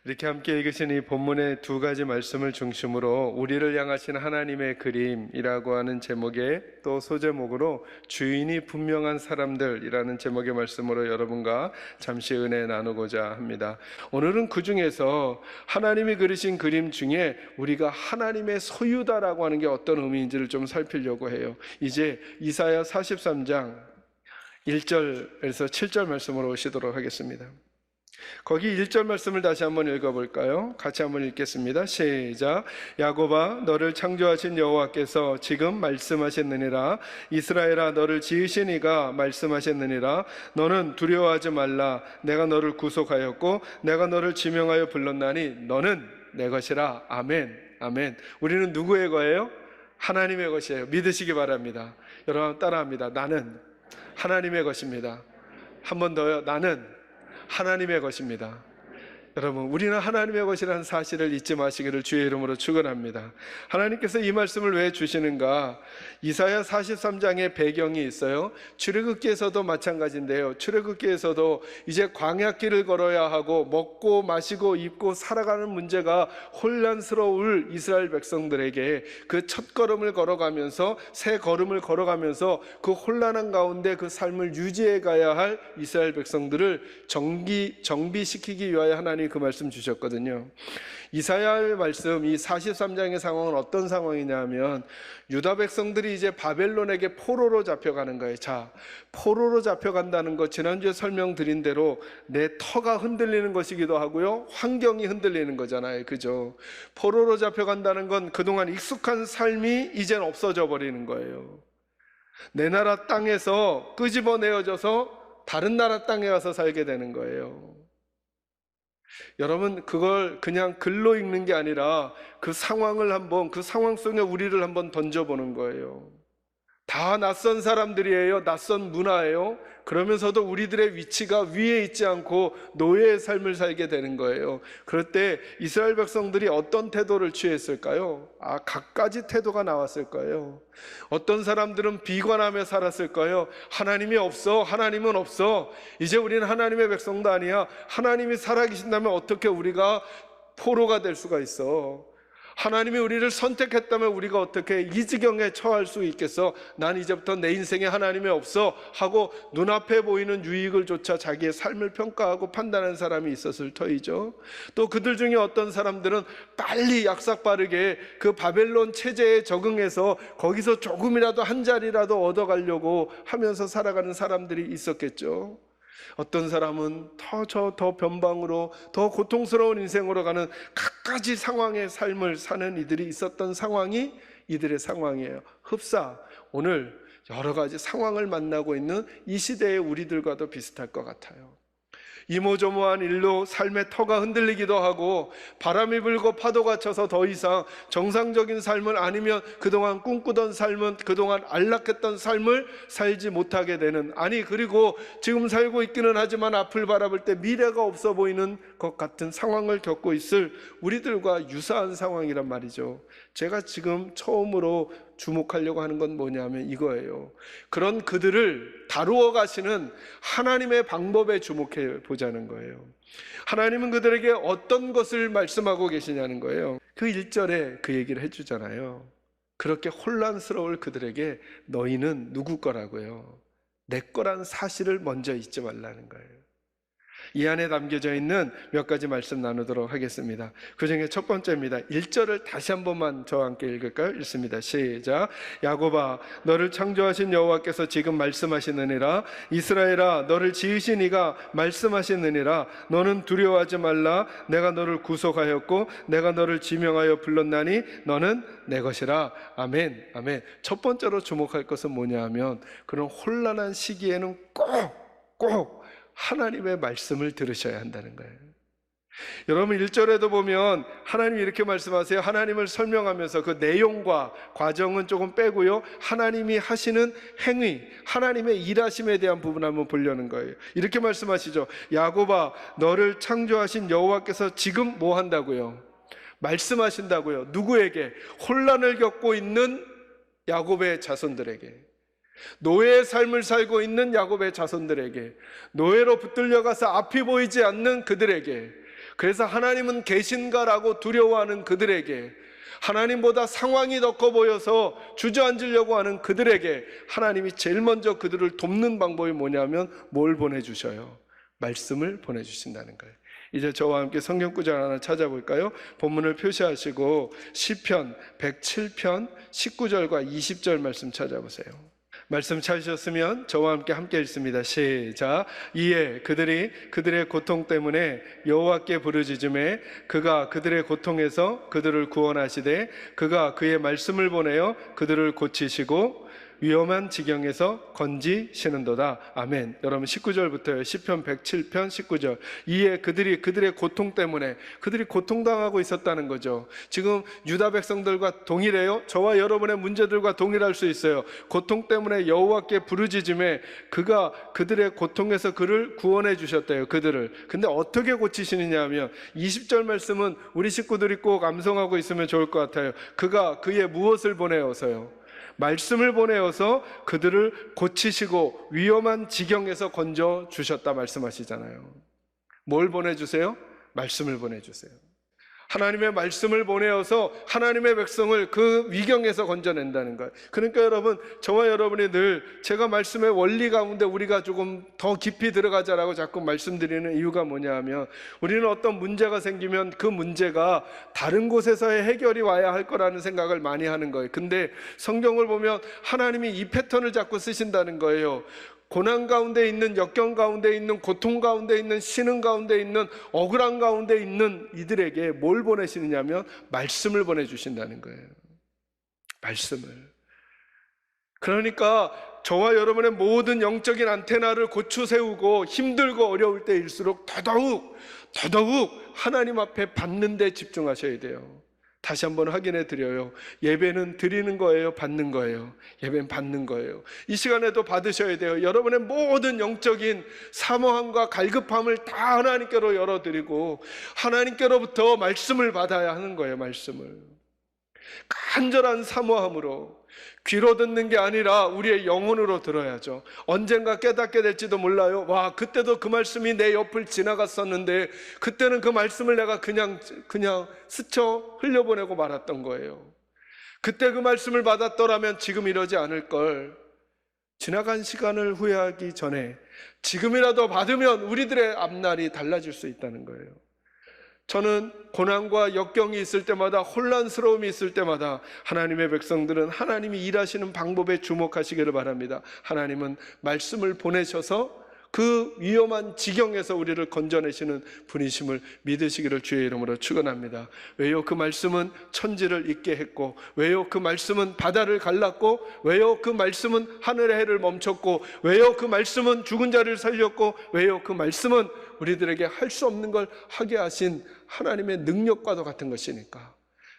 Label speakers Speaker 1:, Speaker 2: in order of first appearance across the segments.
Speaker 1: 이렇게 함께 읽으신 이 본문의 두 가지 말씀을 중심으로 우리를 향하신 하나님의 그림이라고 하는 제목의 또 소제목으로 주인이 분명한 사람들이라는 제목의 말씀으로 여러분과 잠시 은혜 나누고자 합니다. 오늘은 그 중에서 하나님이 그리신 그림 중에 우리가 하나님의 소유다라고 하는 게 어떤 의미인지를 좀 살피려고 해요. 이제 이사야 43장 1절에서 7절 말씀으로 오시도록 하겠습니다. 거기 1절 말씀을 다시 한번 읽어볼까요? 같이 한번 읽겠습니다. 시작. 야곱아, 너를 창조하신 여호와께서 지금 말씀하셨느니라. 이스라엘아, 너를 지으신 이가 말씀하셨느니라. 너는 두려워하지 말라. 내가 너를 구속하였고 내가 너를 지명하여 불렀나니 너는 내 것이라. 아멘. 아멘. 우리는 누구의 거예요? 하나님의 것이에요. 믿으시기 바랍니다. 여러분 따라합니다. 나는 하나님의 것입니다. 한 번 더요. 나는 하나님의 것입니다. 여러분, 우리는 하나님의 것이라는 사실을 잊지 마시기를 주의 이름으로 축원합니다. 하나님께서 이 말씀을 왜 주시는가? 이사야 43장의 배경이 있어요. 출애굽기에서도 마찬가지인데요. 출애굽기에서도 이제 광야길을 걸어야 하고 먹고 마시고 입고 살아가는 문제가 혼란스러울 이스라엘 백성들에게 그 첫 걸음을 걸어가면서 새 걸음을 걸어가면서 그 혼란한 가운데 그 삶을 유지해 가야 할 이스라엘 백성들을 정비시키기 위하여 하나님이 그 말씀 주셨거든요. 이사야의 말씀, 이 43장의 상황은 어떤 상황이냐면 유다 백성들이 이제 바벨론에게 포로로 잡혀가는 거예요. 자, 포로로 잡혀간다는 것 지난주에 설명드린 대로 내 터가 흔들리는 것이기도 하고요, 환경이 흔들리는 거잖아요. 그죠? 포로로 잡혀간다는 건 그동안 익숙한 삶이 이젠 없어져 버리는 거예요. 내 나라 땅에서 끄집어내어져서 다른 나라 땅에 가서 살게 되는 거예요. 여러분, 그걸 그냥 글로 읽는 게 아니라 그 상황을 한번, 그 상황 속에 우리를 한번 던져보는 거예요. 다 낯선 사람들이에요. 낯선 문화예요. 그러면서도 우리들의 위치가 위에 있지 않고 노예의 삶을 살게 되는 거예요. 그럴 때 이스라엘 백성들이 어떤 태도를 취했을까요? 갖가지 태도가 나왔을 거예요. 어떤 사람들은 비관하며 살았을까요? 하나님이 없어, 하나님은 없어, 이제 우리는 하나님의 백성도 아니야, 하나님이 살아계신다면 어떻게 우리가 포로가 될 수가 있어? 하나님이 우리를 선택했다면 우리가 어떻게 이 지경에 처할 수 있겠어? 난 이제부터 내 인생에 하나님이 없어 하고 눈앞에 보이는 유익을 조차 자기의 삶을 평가하고 판단하는 사람이 있었을 터이죠. 또 그들 중에 어떤 사람들은 빨리 약삭빠르게 그 바벨론 체제에 적응해서 거기서 조금이라도 한 자리라도 얻어가려고 하면서 살아가는 사람들이 있었겠죠. 어떤 사람은 더 변방으로 더 고통스러운 인생으로 가는 갖가지 상황의 삶을 사는 이들이 있었던 상황이 이들의 상황이에요. 흡사 오늘 여러 가지 상황을 만나고 있는 이 시대의 우리들과도 비슷할 것 같아요. 이모저모한 일로 삶의 터가 흔들리기도 하고 바람이 불고 파도가 쳐서 더 이상 정상적인 삶을, 아니면 그동안 꿈꾸던 삶은, 그동안 안락했던 삶을 살지 못하게 되는, 그리고 지금 살고 있기는 하지만 앞을 바라볼 때 미래가 없어 보이는 것 같은 상황을 겪고 있을 우리들과 유사한 상황이란 말이죠. 제가 지금 처음으로 주목하려고 하는 건 뭐냐면 이거예요. 그런 그들을 다루어 가시는 하나님의 방법에 주목해 보자는 거예요. 하나님은 그들에게 어떤 것을 말씀하고 계시냐는 거예요. 그 1절에 그 얘기를 해주잖아요. 그렇게 혼란스러울 그들에게 너희는 누구 거라고요? 내 거란 사실을 먼저 잊지 말라는 거예요. 이 안에 담겨져 있는 몇 가지 말씀 나누도록 하겠습니다. 그 중에 첫 번째입니다. 1절을 다시 한 번만 저와 함께 읽을까요? 읽습니다. 시작. 야곱아, 너를 창조하신 여호와께서 지금 말씀하시느니라. 이스라엘아, 너를 지으신 이가 말씀하시느니라. 너는 두려워하지 말라. 내가 너를 구속하였고 내가 너를 지명하여 불렀나니 너는 내 것이라. 아멘. 아멘. 첫 번째로 주목할 것은 뭐냐 하면, 그런 혼란한 시기에는 꼭 하나님의 말씀을 들으셔야 한다는 거예요. 여러분 1절에도 보면 하나님이 이렇게 말씀하세요. 하나님을 설명하면서 그 내용과 과정은 조금 빼고요, 하나님이 하시는 행위, 하나님의 일하심에 대한 부분 한번 보려는 거예요. 이렇게 말씀하시죠. 야곱아, 너를 창조하신 여호와께서 지금 뭐 한다고요? 말씀하신다고요. 누구에게? 혼란을 겪고 있는 야곱의 자손들에게, 노예의 삶을 살고 있는 야곱의 자손들에게, 노예로 붙들려가서 앞이 보이지 않는 그들에게, 그래서 하나님은 계신가라고 두려워하는 그들에게, 하나님보다 상황이 더 커 보여서 주저앉으려고 하는 그들에게 하나님이 제일 먼저 그들을 돕는 방법이 뭐냐면 뭘 보내주셔요? 말씀을 보내주신다는 거예요. 이제 저와 함께 성경 구절 하나 찾아볼까요? 본문을 표시하시고 시편 107편 19절과 20절 말씀 찾아보세요. 말씀 찾으셨으면 저와 함께 읽습니다. 시작. 이에 그들이 그들의 고통 때문에 여호와께 부르짖음에 그가 그들의 고통에서 그들을 구원하시되 그가 그의 말씀을 보내어 그들을 고치시고 위험한 지경에서 건지시는도다. 아멘. 여러분 19절부터요. 시편 107편 19절. 이에 그들이 그들의 고통 때문에, 그들이 고통당하고 있었다는 거죠. 지금 유다 백성들과 동일해요. 저와 여러분의 문제들과 동일할 수 있어요. 고통 때문에 여호와께 부르짖음에 그가 그들의 고통에서 그를 구원해 주셨대요. 그들을. 근데 어떻게 고치시느냐 하면 20절 말씀은 우리 식구들이 꼭 암송하고 있으면 좋을 것 같아요. 그가 그의 무엇을 보내어서요? 말씀을 보내어서 그들을 고치시고 위험한 지경에서 건져 주셨다 말씀하시잖아요. 뭘 보내주세요? 말씀을 보내주세요. 하나님의 말씀을 보내어서 하나님의 백성을 그 위경에서 건져낸다는 거예요. 그러니까 여러분, 저와 여러분이 늘 제가 말씀의 원리 가운데 우리가 조금 더 깊이 들어가자라고 자꾸 말씀드리는 이유가 뭐냐 하면, 우리는 어떤 문제가 생기면 그 문제가 다른 곳에서의 해결이 와야 할 거라는 생각을 많이 하는 거예요. 근데 성경을 보면 하나님이 이 패턴을 자꾸 쓰신다는 거예요. 고난 가운데 있는, 역경 가운데 있는, 고통 가운데 있는, 신음 가운데 있는, 억울한 가운데 있는 이들에게 뭘 보내시느냐면 말씀을 보내주신다는 거예요. 말씀을. 그러니까 저와 여러분의 모든 영적인 안테나를 고쳐 세우고 힘들고 어려울 때일수록 더더욱 하나님 앞에 받는 데 집중하셔야 돼요. 다시 한번 확인해 드려요. 예배는 드리는 거예요? 받는 거예요? 예배는 받는 거예요. 이 시간에도 받으셔야 돼요. 여러분의 모든 영적인 사모함과 갈급함을 다 하나님께로 열어드리고 하나님께로부터 말씀을 받아야 하는 거예요. 말씀을 간절한 사모함으로, 귀로 듣는 게 아니라 우리의 영혼으로 들어야죠. 언젠가 깨닫게 될지도 몰라요. 와, 그때도 그 말씀이 내 옆을 지나갔었는데 그때는 그 말씀을 내가 그냥 스쳐 흘려보내고 말았던 거예요. 그때 그 말씀을 받았더라면 지금 이러지 않을 걸. 지나간 시간을 후회하기 전에 지금이라도 받으면 우리들의 앞날이 달라질 수 있다는 거예요. 저는 고난과 역경이 있을 때마다, 혼란스러움이 있을 때마다 하나님의 백성들은 하나님이 일하시는 방법에 주목하시기를 바랍니다. 하나님은 말씀을 보내셔서 그 위험한 지경에서 우리를 건져내시는 분이심을 믿으시기를 주의 이름으로 축원합니다. 왜요? 그 말씀은 천지를 있게 했고, 왜요? 그 말씀은 바다를 갈랐고, 왜요? 그 말씀은 하늘의 해를 멈췄고, 왜요? 그 말씀은 죽은 자를 살렸고, 왜요? 그 말씀은 우리들에게 할 수 없는 걸 하게 하신 하나님의 능력과도 같은 것이니까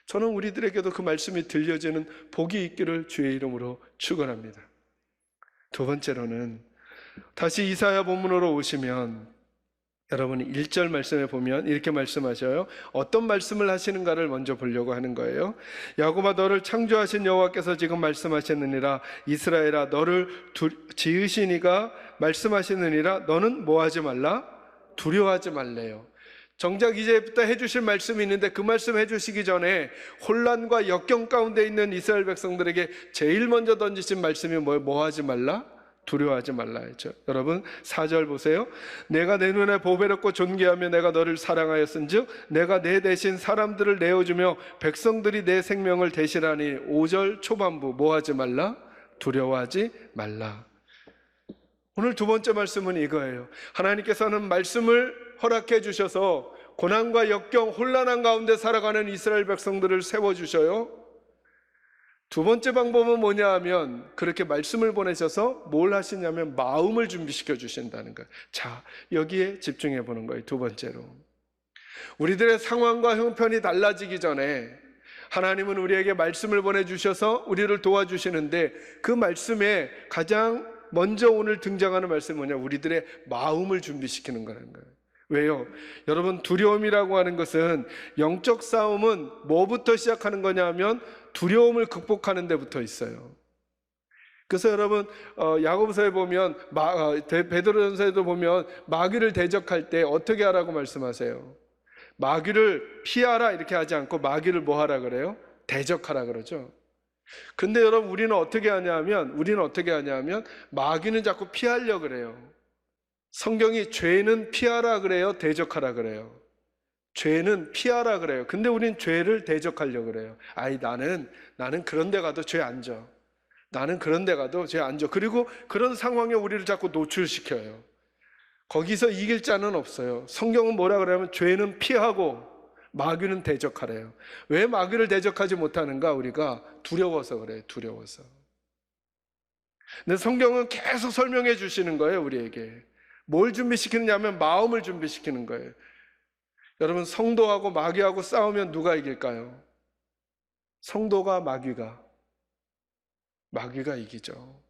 Speaker 1: 저는 우리들에게도 그 말씀이 들려지는 복이 있기를 주의 이름으로 축원합니다. 두 번째로는 다시 이사야 본문으로 오시면 여러분이 1절 말씀에 보면 이렇게 말씀하셔요. 어떤 말씀을 하시는가를 먼저 보려고 하는 거예요. 야곱아, 너를 창조하신 여호와께서 지금 말씀하시느니라. 이스라엘아, 너를 지으신 이가 말씀하시느니라. 너는 뭐하지 말라? 두려워하지 말래요. 정작 이제부터 해주실 말씀이 있는데 그 말씀 해주시기 전에 혼란과 역경 가운데 있는 이스라엘 백성들에게 제일 먼저 던지신 말씀이 뭐예요? 뭐하지 말라? 두려워하지 말라 했죠. 여러분 4절 보세요. 내가 내 눈에 보배롭고 존귀하며 내가 너를 사랑하였은즉 내가 내 대신 사람들을 내어주며 백성들이 내 생명을 대신하니. 5절 초반부 뭐하지 말라? 두려워하지 말라. 오늘 두 번째 말씀은 이거예요. 하나님께서는 말씀을 허락해 주셔서 고난과 역경, 혼란한 가운데 살아가는 이스라엘 백성들을 세워주셔요. 두 번째 방법은 뭐냐 하면 그렇게 말씀을 보내셔서 뭘 하시냐면 마음을 준비시켜 주신다는 거예요. 자, 여기에 집중해 보는 거예요. 두 번째로, 우리들의 상황과 형편이 달라지기 전에 하나님은 우리에게 말씀을 보내주셔서 우리를 도와주시는데 그 말씀에 가장 먼저 오늘 등장하는 말씀이 뭐냐? 우리들의 마음을 준비시키는 거라는 거예요. 왜요? 여러분, 두려움이라고 하는 것은, 영적 싸움은 뭐부터 시작하는 거냐 하면 두려움을 극복하는 데부터 있어요. 그래서 여러분, 야고보서에 보면 베드로전서에도 보면 마귀를 대적할 때 어떻게 하라고 말씀하세요? 마귀를 피하라 이렇게 하지 않고 마귀를 뭐 하라 그래요? 대적하라 그러죠. 근데 여러분 우리는 어떻게 하냐면 마귀는 자꾸 피하려 그래요. 성경이 죄는 피하라 그래요? 대적하라 그래요? 죄는 피하라 그래요. 근데 우린 죄를 대적하려 그래요. 아이 나는 그런 데 가도 죄 안 져. 나는 그런 데 가도 죄 안 져. 그리고 그런 상황에 우리를 자꾸 노출시켜요. 거기서 이길 자는 없어요. 성경은 뭐라 그러냐면 죄는 피하고 마귀는 대적하래요. 왜 마귀를 대적하지 못하는가? 우리가 두려워서 그래요. 두려워서. 근데 성경은 계속 설명해 주시는 거예요. 우리에게. 뭘 준비시키느냐면 마음을 준비시키는 거예요. 여러분 성도하고 마귀하고 싸우면 누가 이길까요? 성도가 마귀가 이기죠.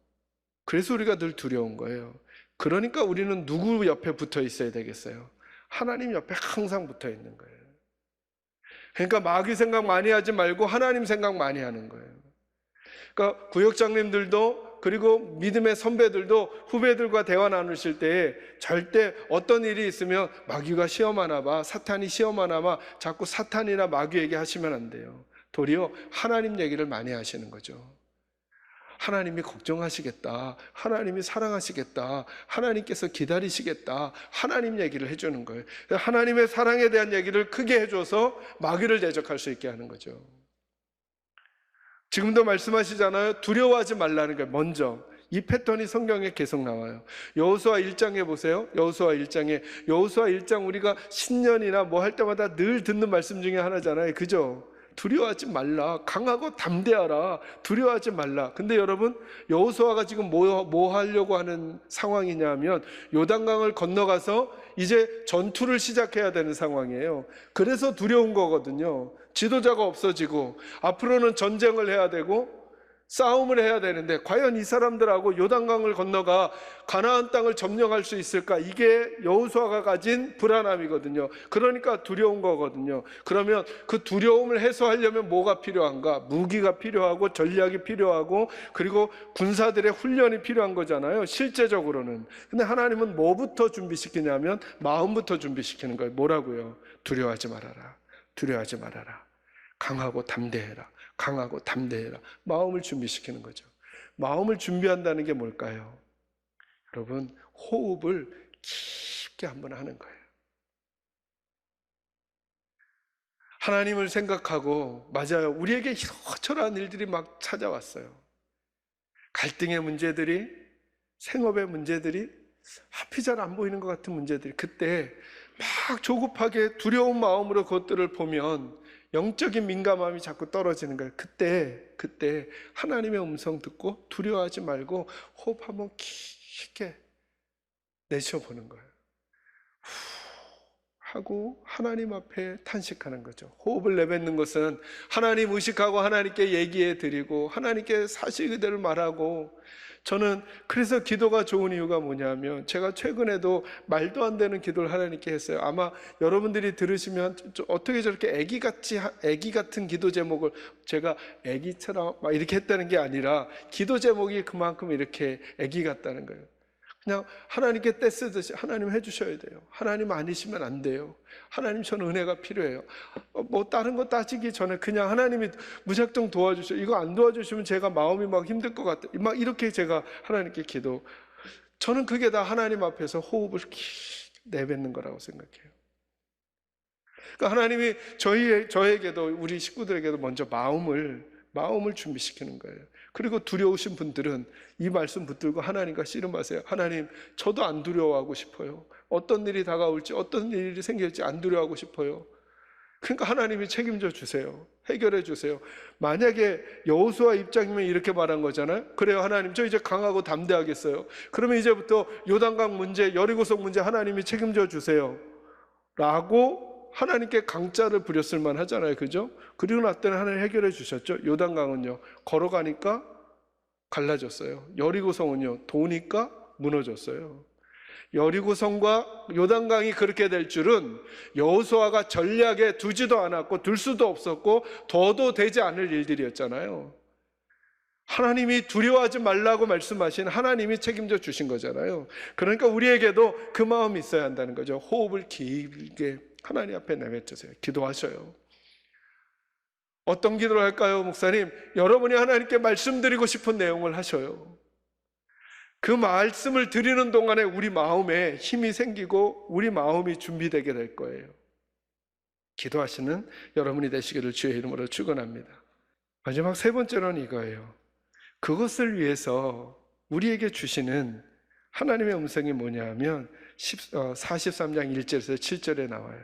Speaker 1: 그래서 우리가 늘 두려운 거예요. 그러니까 우리는 누구 옆에 붙어 있어야 되겠어요? 하나님 옆에 항상 붙어 있는 거예요. 그러니까 마귀 생각 많이 하지 말고 하나님 생각 많이 하는 거예요. 그러니까 구역장님들도 그리고 믿음의 선배들도 후배들과 대화 나누실 때 절대 어떤 일이 있으면 마귀가 시험하나 봐, 사탄이 시험하나 봐, 자꾸 사탄이나 마귀 얘기하시면 안 돼요. 도리어 하나님 얘기를 많이 하시는 거죠. 하나님이 걱정하시겠다, 하나님이 사랑하시겠다, 하나님께서 기다리시겠다, 하나님 얘기를 해주는 거예요. 하나님의 사랑에 대한 얘기를 크게 해줘서 마귀를 대적할 수 있게 하는 거죠. 지금도 말씀하시잖아요. 두려워하지 말라는 거예요. 먼저 이 패턴이 성경에 계속 나와요. 여호수아 1장에 보세요. 여호수아 1장 우리가 신년이나 뭐 할 때마다 늘 듣는 말씀 중에 하나잖아요. 그죠? 두려워하지 말라. 강하고 담대하라. 두려워하지 말라. 근데 여러분 여호수아가 지금 뭐 하려고 하는 상황이냐면 요단강을 건너가서 이제 전투를 시작해야 되는 상황이에요. 그래서 두려운 거거든요. 지도자가 없어지고 앞으로는 전쟁을 해야 되고 싸움을 해야 되는데 과연 이 사람들하고 요단강을 건너가 가나안 땅을 점령할 수 있을까? 이게 여호수아가 가진 불안함이거든요. 그러니까 두려운 거거든요. 그러면 그 두려움을 해소하려면 뭐가 필요한가? 무기가 필요하고 전략이 필요하고 그리고 군사들의 훈련이 필요한 거잖아요. 실제적으로는. 근데 하나님은 뭐부터 준비시키냐면 마음부터 준비시키는 거예요. 뭐라고요? 두려워하지 말아라. 두려워하지 말아라. 강하고 담대해라. 강하고 담대해라. 마음을 준비시키는 거죠. 마음을 준비한다는 게 뭘까요? 여러분 호흡을 깊게 한번 하는 거예요. 하나님을 생각하고 맞아요. 우리에게 이러저러한 일들이 막 찾아왔어요. 갈등의 문제들이, 생업의 문제들이, 앞이 잘 안 보이는 것 같은 문제들이, 그때 막 조급하게 두려운 마음으로 그것들을 보면 영적인 민감함이 자꾸 떨어지는 거예요. 그때 하나님의 음성 듣고 두려워하지 말고 호흡 한번 깊게 내쉬어보는 거예요. 후 하고 하나님 앞에 탄식하는 거죠. 호흡을 내뱉는 것은 하나님 의식하고 하나님께 얘기해 드리고 하나님께 사실 그대로 말하고, 저는 그래서 기도가 좋은 이유가 뭐냐면 제가 최근에도 말도 안 되는 기도를 하나님께 했어요. 아마 여러분들이 들으시면 어떻게 저렇게 애기 같은 기도 제목을, 제가 애기처럼 막 이렇게 했다는 게 아니라 기도 제목이 그만큼 이렇게 애기 같다는 거예요. 그냥 하나님께 떼쓰듯이 하나님 해주셔야 돼요. 하나님 아니시면 안 돼요. 하나님 저는 은혜가 필요해요. 뭐 다른 거 따지기 전에 그냥 하나님이 무작정 도와주셔. 이거 안 도와주시면 제가 마음이 막 힘들 것 같아. 막 이렇게 제가 하나님께 기도. 저는 그게 다 하나님 앞에서 호흡을 내뱉는 거라고 생각해요. 그러니까 하나님이 저에게도 우리 식구들에게도 먼저 마음을 준비시키는 거예요. 그리고 두려우신 분들은 이 말씀 붙들고 하나님과 씨름하세요. 하나님, 저도 안 두려워하고 싶어요. 어떤 일이 다가올지, 어떤 일이 생길지 안 두려워하고 싶어요. 그러니까 하나님이 책임져 주세요. 해결해 주세요. 만약에 여호수아 입장이면 이렇게 말한 거잖아요. 그래요, 하나님, 저 이제 강하고 담대하겠어요. 그러면 이제부터 요단강 문제, 여리고성 문제 하나님이 책임져 주세요 라고 하나님께 강짜를 부렸을 만하잖아요. 그죠? 그리고 났더니 하나님 해결해 주셨죠. 요단강은요, 걸어가니까 갈라졌어요. 여리고성은요, 도니까 무너졌어요. 여리고성과 요단강이 그렇게 될 줄은 여호수아가 전략에 두지도 않았고 둘 수도 없었고 둬도 되지 않을 일들이었잖아요. 하나님이 두려워하지 말라고 말씀하신 하나님이 책임져 주신 거잖아요. 그러니까 우리에게도 그 마음이 있어야 한다는 거죠. 호흡을 길게 하나님 앞에 내뱉으세요. 기도하셔요. 어떤 기도를 할까요, 목사님? 여러분이 하나님께 말씀드리고 싶은 내용을 하셔요. 그 말씀을 드리는 동안에 우리 마음에 힘이 생기고 우리 마음이 준비되게 될 거예요. 기도하시는 여러분이 되시기를 주의 이름으로 축원합니다. 마지막 세 번째로는 이거예요. 그것을 위해서 우리에게 주시는 하나님의 음성이 뭐냐 하면 43장 1절에서 7절에 나와요.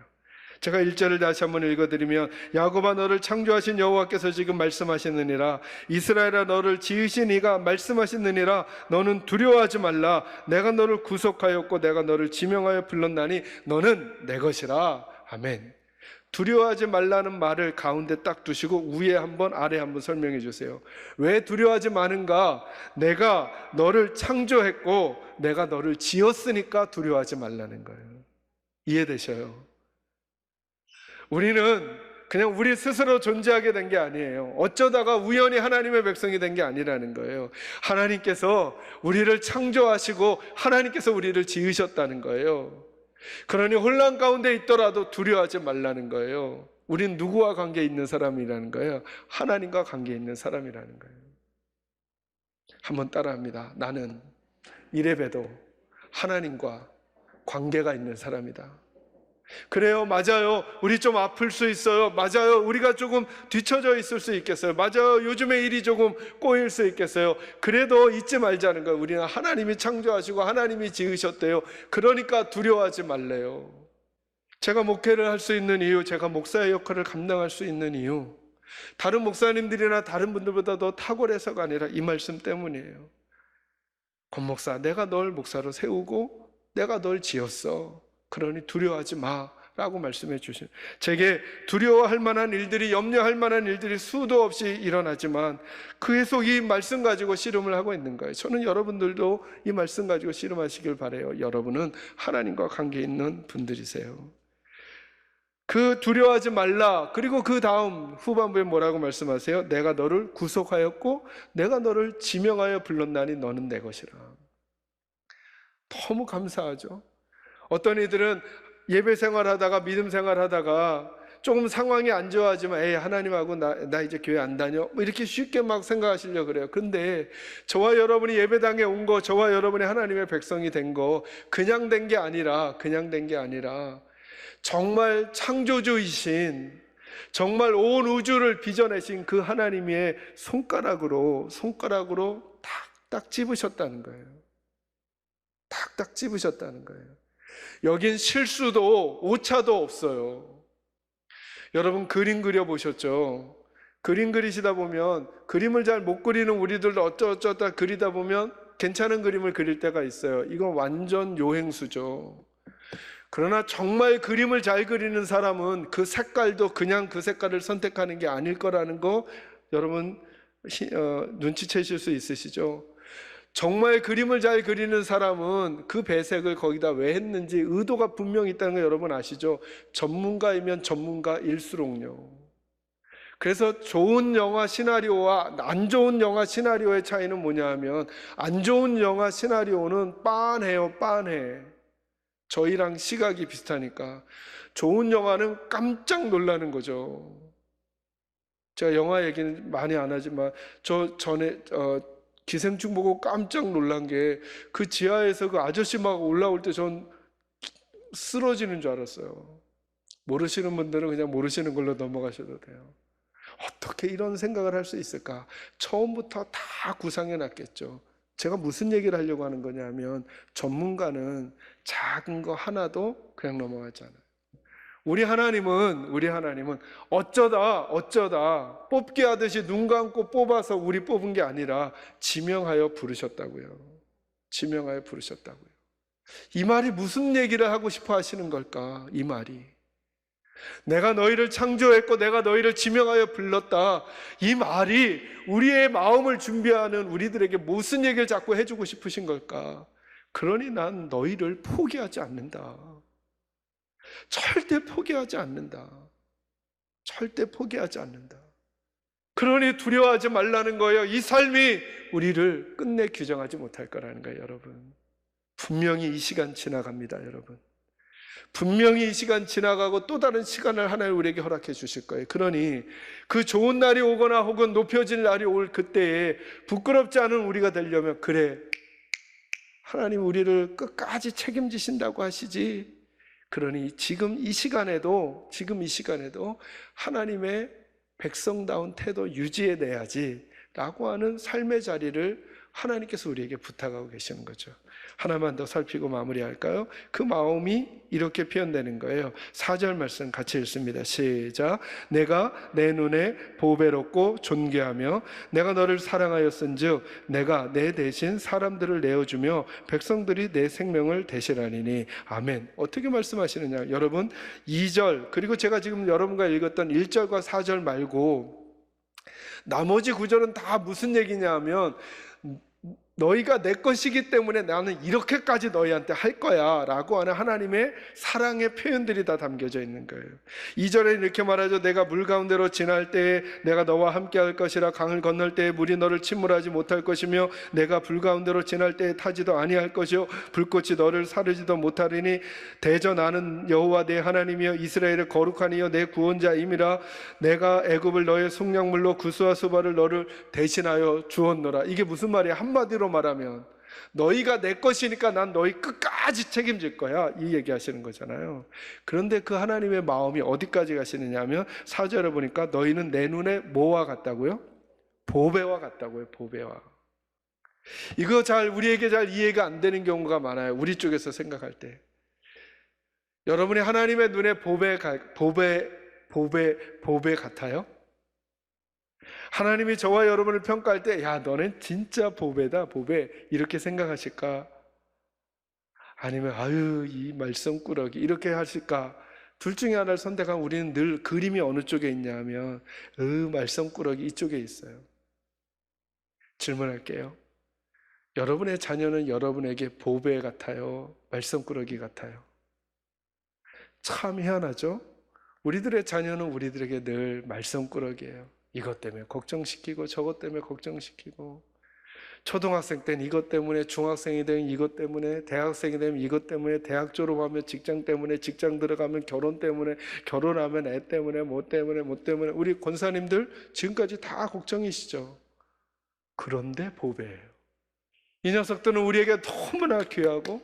Speaker 1: 제가 1절을 다시 한번 읽어드리면, 야곱아 너를 창조하신 여호와께서 지금 말씀하시느니라. 이스라엘아 너를 지으신 이가 말씀하시느니라. 너는 두려워하지 말라. 내가 너를 구속하였고 내가 너를 지명하여 불렀나니 너는 내 것이라. 아멘. 두려워하지 말라는 말을 가운데 딱 두시고 위에 한번 아래 한번 설명해 주세요. 왜 두려워하지 마는가? 내가 너를 창조했고 내가 너를 지었으니까 두려워하지 말라는 거예요. 이해되셔요? 우리는 그냥 우리 스스로 존재하게 된 게 아니에요. 어쩌다가 우연히 하나님의 백성이 된 게 아니라는 거예요. 하나님께서 우리를 창조하시고 하나님께서 우리를 지으셨다는 거예요. 그러니 혼란 가운데 있더라도 두려워하지 말라는 거예요. 우린 누구와 관계 있는 사람이라는 거예요? 하나님과 관계 있는 사람이라는 거예요. 한번 따라합니다. 나는 이래봬도 하나님과 관계가 있는 사람이다. 그래요, 맞아요. 우리 좀 아플 수 있어요. 맞아요. 우리가 조금 뒤처져 있을 수 있겠어요. 맞아요. 요즘에 일이 조금 꼬일 수 있겠어요. 그래도 잊지 말자는 거예요. 우리는 하나님이 창조하시고 하나님이 지으셨대요. 그러니까 두려워하지 말래요. 제가 목회를 할 수 있는 이유, 제가 목사의 역할을 감당할 수 있는 이유, 다른 목사님들이나 다른 분들보다 더 탁월해서가 아니라 이 말씀 때문이에요. 권 목사, 내가 널 목사로 세우고 내가 널 지었어. 그러니 두려워하지 마라고 말씀해 주신, 제게 두려워할 만한 일들이, 염려할 만한 일들이 수도 없이 일어나지만 계속 이 말씀 가지고 씨름을 하고 있는 거예요. 저는 여러분들도 이 말씀 가지고 씨름하시길 바라요. 여러분은 하나님과 관계 있는 분들이세요. 그 두려워하지 말라. 그리고 그 다음 후반부에 뭐라고 말씀하세요? 내가 너를 구속하였고 내가 너를 지명하여 불렀나니 너는 내 것이라. 너무 감사하죠. 어떤 이들은 예배 생활하다가 믿음 생활하다가 조금 상황이 안 좋아지면 에이 하나님하고 나 이제 교회 안 다녀 뭐 이렇게 쉽게 막 생각하시려고 그래요. 그런데 저와 여러분이 예배당에 온 거, 저와 여러분이 하나님의 백성이 된 거 그냥 된 게 아니라 정말 창조주이신, 정말 온 우주를 빚어내신 그 하나님의 손가락으로 탁탁 찝으셨다는 거예요. 탁탁 찝으셨다는 거예요. 여긴 실수도 오차도 없어요. 여러분 그림 그려보셨죠? 그림 그리시다 보면, 그림을 잘 못 그리는 우리들도 어쩌다 그리다 보면 괜찮은 그림을 그릴 때가 있어요. 이건 완전 요행수죠. 그러나 정말 그림을 잘 그리는 사람은 그 색깔도 그냥 그 색깔을 선택하는 게 아닐 거라는 거 여러분 눈치채실 수 있으시죠? 정말 그림을 잘 그리는 사람은 그 배색을 거기다 왜 했는지 의도가 분명히 있다는 거 여러분 아시죠? 전문가이면 전문가일수록요. 그래서 좋은 영화 시나리오와 안 좋은 영화 시나리오의 차이는 뭐냐 하면, 안 좋은 영화 시나리오는 빤해요. 저희랑 시각이 비슷하니까. 좋은 영화는 깜짝 놀라는 거죠. 제가 영화 얘기는 많이 안 하지만 저 전에 기생충 보고 깜짝 놀란 게, 그 지하에서 그 아저씨 막 올라올 때 전 쓰러지는 줄 알았어요. 모르시는 분들은 그냥 모르시는 걸로 넘어가셔도 돼요. 어떻게 이런 생각을 할 수 있을까? 처음부터 다 구상해 놨겠죠. 제가 무슨 얘기를 하려고 하는 거냐면, 전문가는 작은 거 하나도 그냥 넘어가잖아요. 우리 하나님은 어쩌다 뽑기 하듯이 눈 감고 뽑아서 우리 뽑은 게 아니라 지명하여 부르셨다고요. 지명하여 부르셨다고요. 이 말이 무슨 얘기를 하고 싶어 하시는 걸까? 이 말이, 내가 너희를 창조했고 내가 너희를 지명하여 불렀다, 이 말이 우리의 마음을 준비하는 우리들에게 무슨 얘기를 자꾸 해주고 싶으신 걸까? 그러니 난 너희를 포기하지 않는다. 절대 포기하지 않는다. 절대 포기하지 않는다. 그러니 두려워하지 말라는 거예요. 이 삶이 우리를 끝내 규정하지 못할 거라는 거예요. 여러분, 분명히 이 시간 지나갑니다. 여러분, 분명히 이 시간 지나가고 또 다른 시간을 하나님 우리에게 허락해 주실 거예요. 그러니 그 좋은 날이 오거나 혹은 높여질 날이 올 그때에 부끄럽지 않은 우리가 되려면, 그래, 하나님 우리를 끝까지 책임지신다고 하시지. 그러니 지금 이 시간에도 하나님의 백성다운 태도 유지해내야지 라고 하는 삶의 자리를 하나님께서 우리에게 부탁하고 계시는 거죠. 하나만 더 살피고 마무리할까요? 그 마음이 이렇게 표현되는 거예요. 4절 말씀 같이 읽습니다. 시작. 내가 내 눈에 보배롭고 존귀하며 내가 너를 사랑하였은즉 내가 내 대신 사람들을 내어주며 백성들이 내 생명을 대신하리니. 아멘. 어떻게 말씀하시느냐? 여러분 2절 그리고 제가 지금 여러분과 읽었던 1절과 4절 말고 나머지 구절은 다 무슨 얘기냐 하면, 너희가 내 것이기 때문에 나는 이렇게까지 너희한테 할 거야 라고 하는 하나님의 사랑의 표현들이 다 담겨져 있는 거예요. 2절에 이렇게 말하죠. 내가 물 가운데로 지날 때에 내가 너와 함께 할 것이라. 강을 건널 때에 물이 너를 침몰하지 못할 것이며 내가 불 가운데로 지날 때에 타지도 아니할 것이요 불꽃이 너를 사르지도 못하리니 대저 나는 여호와 내 하나님이여 이스라엘의 거룩한 이여 내 구원자임이라. 내가 애굽을 너의 속량물로 구스와 수바를 너를 대신하여 주었노라. 이게 무슨 말이야? 한마디로 말하면 너희가 내 것이니까 난 너희 끝까지 책임질 거야, 이 얘기하시는 거잖아요. 그런데 그 하나님의 마음이 어디까지 가시느냐 하면 4절에 보니까 너희는 내 눈에 뭐와 같다고요? 보배와 같다고요. 보배와. 이거 우리에게 잘 이해가 안 되는 경우가 많아요. 우리 쪽에서 생각할 때. 여러분이 하나님의 눈에 보배 같아요? 하나님이 저와 여러분을 평가할 때, 야, 너는 진짜 보배다, 보배, 이렇게 생각하실까? 아니면, 아유, 이 말썽꾸러기, 이렇게 하실까? 둘 중에 하나를 선택하면 우리는 늘 그림이 어느 쪽에 있냐 하면, 말썽꾸러기 이쪽에 있어요. 질문할게요. 여러분의 자녀는 여러분에게 보배 같아요? 말썽꾸러기 같아요? 참 희한하죠? 우리들의 자녀는 우리들에게 늘 말썽꾸러기예요. 이것 때문에 걱정시키고 저것 때문에 걱정시키고, 초등학생 때는 이것 때문에, 중학생이 되면 이것 때문에, 대학생이 되면 이것 때문에, 대학 졸업하면 직장 때문에, 직장 들어가면 결혼 때문에, 결혼하면 애 때문에, 뭐 때문에. 우리 권사님들 지금까지 다 걱정이시죠. 그런데 보배예요. 이 녀석들은 우리에게 너무나 귀하고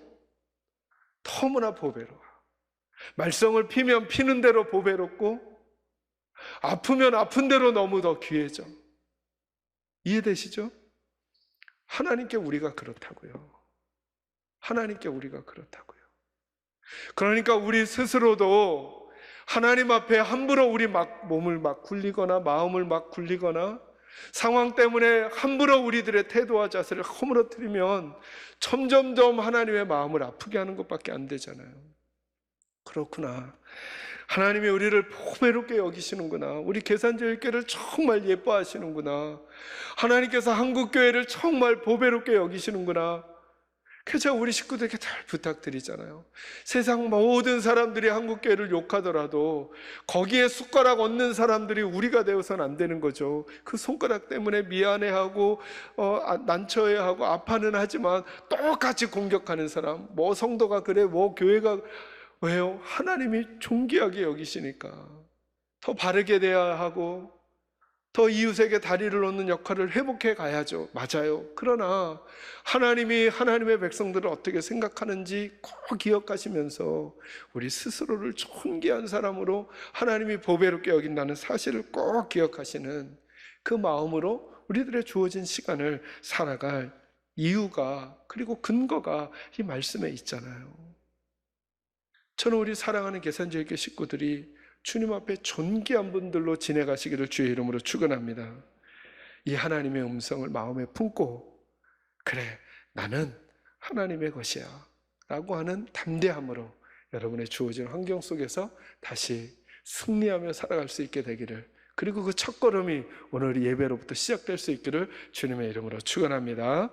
Speaker 1: 너무나 보배로워. 말썽을 피면 피는 대로 보배롭고, 아프면 아픈 대로 너무 더 귀해져. 이해되시죠? 하나님께 우리가 그렇다고요. 하나님께 우리가 그렇다고요. 그러니까 우리 스스로도 하나님 앞에 함부로 우리 몸을 막 굴리거나 마음을 막 굴리거나 상황 때문에 함부로 우리들의 태도와 자세를 허물어뜨리면 점점점 하나님의 마음을 아프게 하는 것밖에 안 되잖아요. 그렇구나. 하나님이 우리를 보배롭게 여기시는구나. 우리 계산제일교회를 정말 예뻐하시는구나. 하나님께서 한국교회를 정말 보배롭게 여기시는구나. 그래서 제가 우리 식구들에게 잘 부탁드리잖아요. 세상 모든 사람들이 한국교회를 욕하더라도 거기에 숟가락 얹는 사람들이 우리가 되어서는 안 되는 거죠. 그 손가락 때문에 미안해하고 난처해하고 아파는 하지만 똑같이 공격하는 사람, 뭐 성도가 그래, 뭐 교회가, 왜요? 하나님이 존귀하게 여기시니까 더 바르게 돼야 하고 더 이웃에게 다리를 놓는 역할을 회복해 가야죠. 맞아요. 그러나 하나님이 하나님의 백성들을 어떻게 생각하는지 꼭 기억하시면서 우리 스스로를 존귀한 사람으로 하나님이 보배롭게 여긴다는 사실을 꼭 기억하시는 그 마음으로 우리들의 주어진 시간을 살아갈 이유가, 그리고 근거가 이 말씀에 있잖아요. 저는 우리 사랑하는 계산제일교회 식구들이 주님 앞에 존귀한 분들로 지내가시기를 주의 이름으로 축원합니다. 이 하나님의 음성을 마음에 품고, 그래, 나는 하나님의 것이야 라고 하는 담대함으로 여러분의 주어진 환경 속에서 다시 승리하며 살아갈 수 있게 되기를, 그리고 그 첫걸음이 오늘 예배로부터 시작될 수 있기를 주님의 이름으로 축원합니다.